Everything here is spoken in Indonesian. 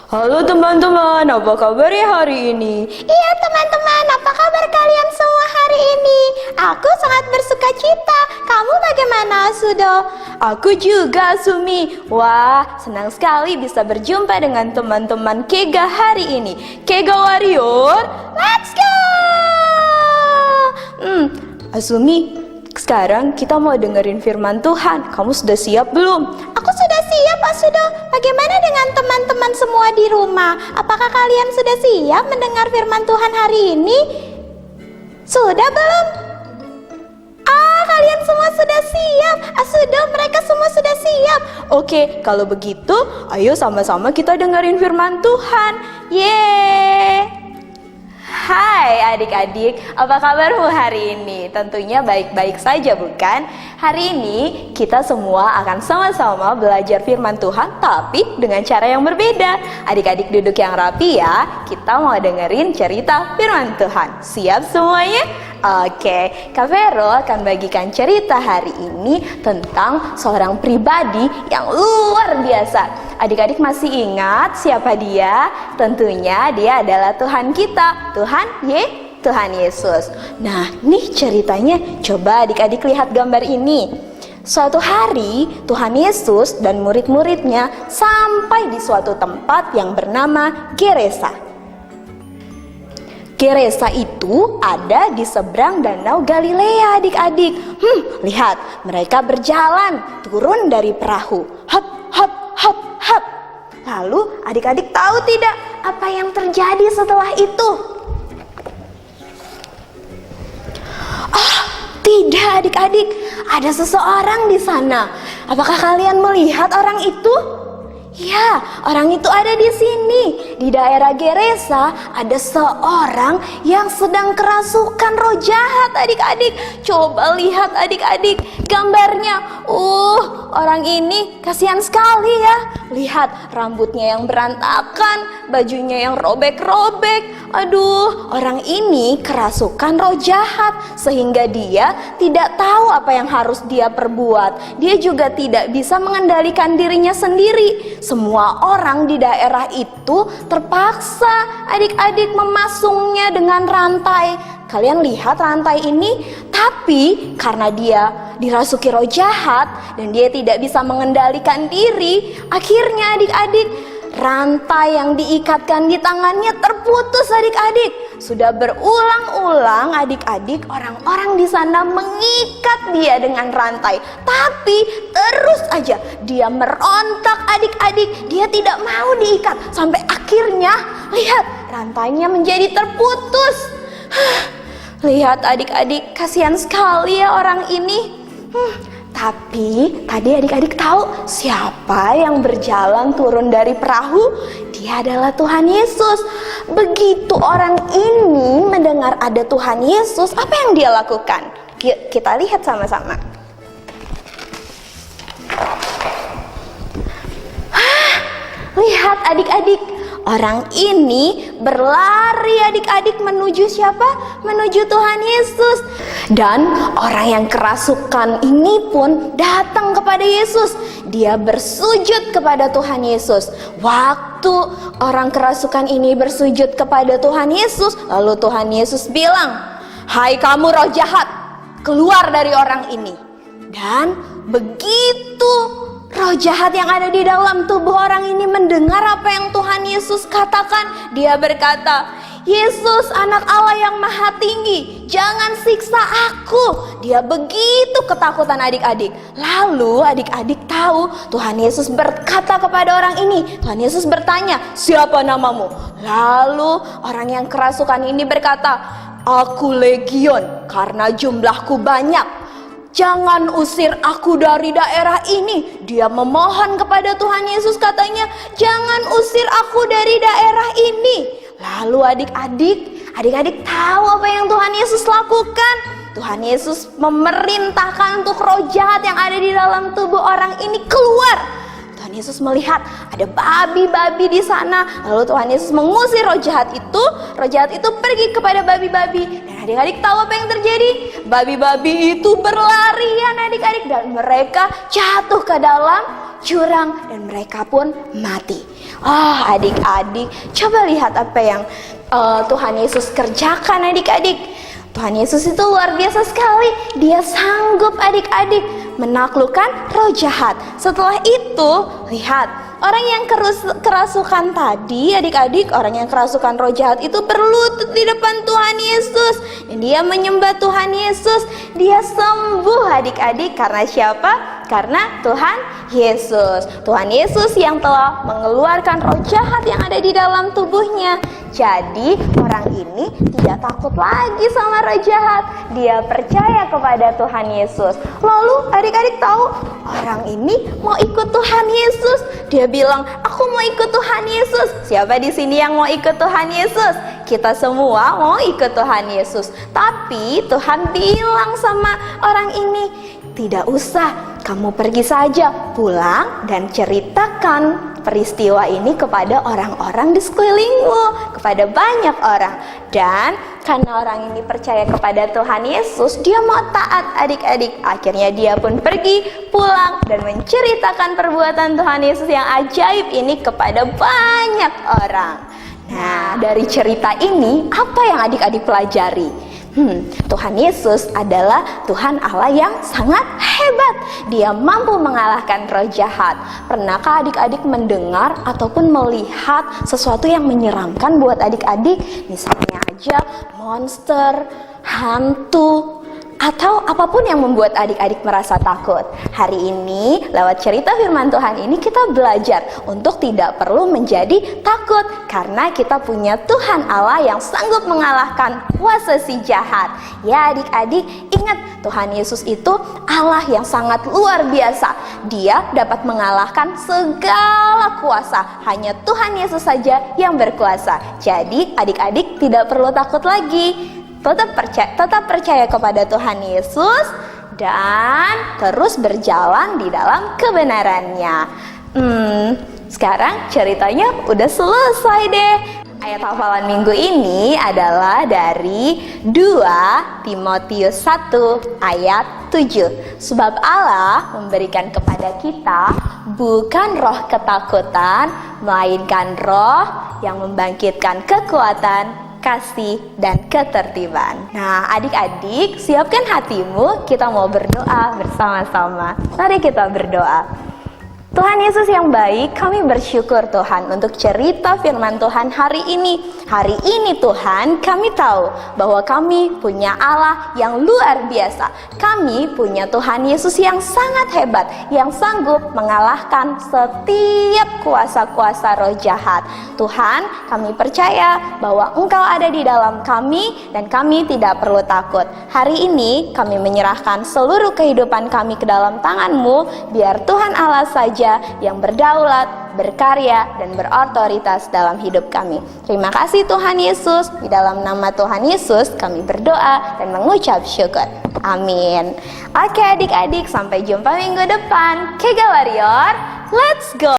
Halo teman-teman, apa kabar ya hari ini? Iya teman-teman, apa kabar kalian semua hari ini? Aku sangat bersuka cita. Kamu bagaimana, Sudo? Aku juga, Sumi. Wah, senang sekali bisa berjumpa dengan teman-teman Kega hari ini. Kega Warrior, Let's go! Asumi, sekarang kita mau dengerin firman Tuhan. Kamu sudah siap belum? Aku sudah siap, Pak Sudo. Bagaimana dengan teman-teman semua di rumah? Apakah kalian sudah siap mendengar firman Tuhan hari ini? Sudah belum? Kalian semua sudah siap. Sudah, mereka semua sudah siap. Oke, kalau begitu, ayo sama-sama kita dengerin firman Tuhan. Yeay! Hai adik-adik, apa kabarmu hari ini? Tentunya baik-baik saja bukan? Hari ini kita semua akan sama-sama belajar firman Tuhan, tapi dengan cara yang berbeda. Adik-adik duduk yang rapi ya, kita mau dengerin cerita firman Tuhan. Siap semuanya? Oke, Kak Vero akan bagikan cerita hari ini tentang seorang pribadi yang luar biasa. Adik-adik masih ingat siapa dia? Tentunya dia adalah Tuhan kita, Tuhan Yesus. Nah, nih ceritanya, coba adik-adik lihat gambar ini. Suatu hari, Tuhan Yesus dan murid-muridnya sampai di suatu tempat yang bernama Gerasa. Gerasa itu ada di seberang danau Galilea, adik-adik. Lihat, mereka berjalan turun dari perahu. Hop, hop, hop, hop. Lalu adik-adik tahu tidak apa yang terjadi setelah itu? Tidak adik-adik, ada seseorang di sana. Apakah kalian melihat orang itu? Ya, orang itu ada di sini. Di daerah Gerasa ada seorang yang sedang kerasukan roh jahat, adik-adik. Coba lihat adik-adik gambarnya. Orang ini kasihan sekali ya. Lihat rambutnya yang berantakan, bajunya yang robek-robek. Aduh, orang ini kerasukan roh jahat sehingga dia tidak tahu apa yang harus dia perbuat. Dia juga tidak bisa mengendalikan dirinya sendiri. Semua orang di daerah itu terpaksa adik-adik memasungnya dengan rantai. Kalian lihat rantai ini, tapi karena dia dirasuki roh jahat dan dia tidak bisa mengendalikan diri, akhirnya adik-adik rantai yang diikatkan di tangannya terputus adik-adik. Sudah berulang-ulang adik-adik orang-orang di sana mengikat dia dengan rantai. Tapi terus aja dia merontak adik-adik. Dia tidak mau diikat. Sampai akhirnya lihat rantainya menjadi terputus. Lihat adik-adik, kasihan sekali ya orang ini. Tapi tadi adik-adik tahu siapa yang berjalan turun dari perahu? Dia adalah Tuhan Yesus. Begitu orang ini mendengar ada Tuhan Yesus, apa yang dia lakukan? Yuk kita lihat sama-sama. Lihat adik-adik, orang ini berlari adik-adik menuju siapa? Menuju Tuhan Yesus. Dan orang yang kerasukan ini pun datang kepada Yesus. Dia bersujud kepada Tuhan Yesus. Waktu orang kerasukan ini bersujud kepada Tuhan Yesus, lalu Tuhan Yesus bilang, "Hai kamu roh jahat, keluar dari orang ini." Dan begitu roh jahat yang ada di dalam tubuh orang ini mendengar apa yang Tuhan Yesus katakan, dia berkata, "Yesus anak Allah yang maha tinggi, jangan siksa aku." Dia begitu ketakutan adik-adik. Lalu adik-adik tahu Tuhan Yesus berkata kepada orang ini. Tuhan Yesus bertanya, "Siapa namamu?" Lalu orang yang kerasukan ini berkata, "Aku Legion, karena jumlahku banyak. Jangan usir aku dari daerah ini." Dia memohon kepada Tuhan Yesus, katanya, "Jangan usir aku dari daerah ini." Lalu adik-adik tahu apa yang Tuhan Yesus lakukan? Tuhan Yesus memerintahkan untuk roh jahat yang ada di dalam tubuh orang ini keluar. Tuhan Yesus melihat ada babi-babi di sana. Lalu Tuhan Yesus mengusir roh jahat itu. Roh jahat itu pergi kepada babi-babi. Dan adik-adik tahu apa yang terjadi? Babi-babi itu berlarian adik-adik, dan mereka jatuh ke dalam jurang dan mereka pun mati. Adik-adik, coba lihat apa yang Tuhan Yesus kerjakan adik-adik. Tuhan Yesus itu luar biasa sekali. Dia sanggup adik-adik menaklukkan roh jahat. Setelah itu, lihat, orang yang kerasukan tadi, adik-adik, orang yang kerasukan roh jahat itu berlutut di depan Tuhan Yesus. Dan dia menyembah Tuhan Yesus. Dia sembuh adik-adik. Karena siapa? Karena Tuhan Yesus. Tuhan Yesus yang telah mengeluarkan roh jahat yang ada di dalam tubuhnya. Jadi orang ini tidak takut lagi sama roh jahat. Dia percaya kepada Tuhan Yesus. Lalu adik-adik tahu, orang ini mau ikut Tuhan Yesus. Dia bilang, aku mau ikut Tuhan Yesus. Siapa di sini yang mau ikut Tuhan Yesus? Kita semua mau ikut Tuhan Yesus. Tapi Tuhan bilang sama orang ini, tidak usah, kamu pergi saja, pulang dan ceritakan peristiwa ini kepada orang-orang di sekelilingmu, kepada banyak orang. Dan karena orang ini percaya kepada Tuhan Yesus, dia mau taat adik-adik. Akhirnya dia pun pergi, pulang dan menceritakan perbuatan Tuhan Yesus yang ajaib ini kepada banyak orang. Nah, dari cerita ini, apa yang adik-adik pelajari? Tuhan Yesus adalah Tuhan Allah yang sangat hebat. Dia mampu mengalahkan roh jahat. Pernahkah adik-adik mendengar ataupun melihat sesuatu yang menyeramkan buat adik-adik? Misalnya aja monster, hantu, atau apapun yang membuat adik-adik merasa takut. Hari ini, lewat cerita firman Tuhan ini, kita belajar untuk tidak perlu menjadi takut. Karena kita punya Tuhan Allah yang sanggup mengalahkan kuasa si jahat. Ya adik-adik, ingat, Tuhan Yesus itu Allah yang sangat luar biasa. Dia dapat mengalahkan segala kuasa. Hanya Tuhan Yesus saja yang berkuasa. Jadi adik-adik tidak perlu takut lagi. Tetap percaya kepada Tuhan Yesus dan terus berjalan di dalam kebenarannya. Sekarang ceritanya udah selesai deh. Ayat hafalan minggu ini adalah dari 2 Timotius 1 ayat 7. Sebab Allah memberikan kepada kita bukan roh ketakutan, melainkan roh yang membangkitkan kekuatan, kasih, dan ketertiban. Nah, adik-adik, siapkan hatimu, kita mau berdoa bersama-sama. Mari kita berdoa. Tuhan Yesus yang baik, kami bersyukur Tuhan untuk cerita firman Tuhan hari ini. Hari ini Tuhan, kami tahu bahwa kami punya Allah yang luar biasa. Kami punya Tuhan Yesus yang sangat hebat, yang sanggup mengalahkan setiap kuasa-kuasa roh jahat. Tuhan, kami percaya bahwa Engkau ada di dalam kami dan kami tidak perlu takut. Hari ini kami menyerahkan seluruh kehidupan kami ke dalam tangan-Mu, biar Tuhan Allah saja yang berdaulat, berkarya, dan berotoritas dalam hidup kami. Terima kasih Tuhan Yesus. Di dalam nama Tuhan Yesus kami berdoa dan mengucap syukur. Amin. Oke adik-adik, sampai jumpa minggu depan. Kega Warrior, let's go!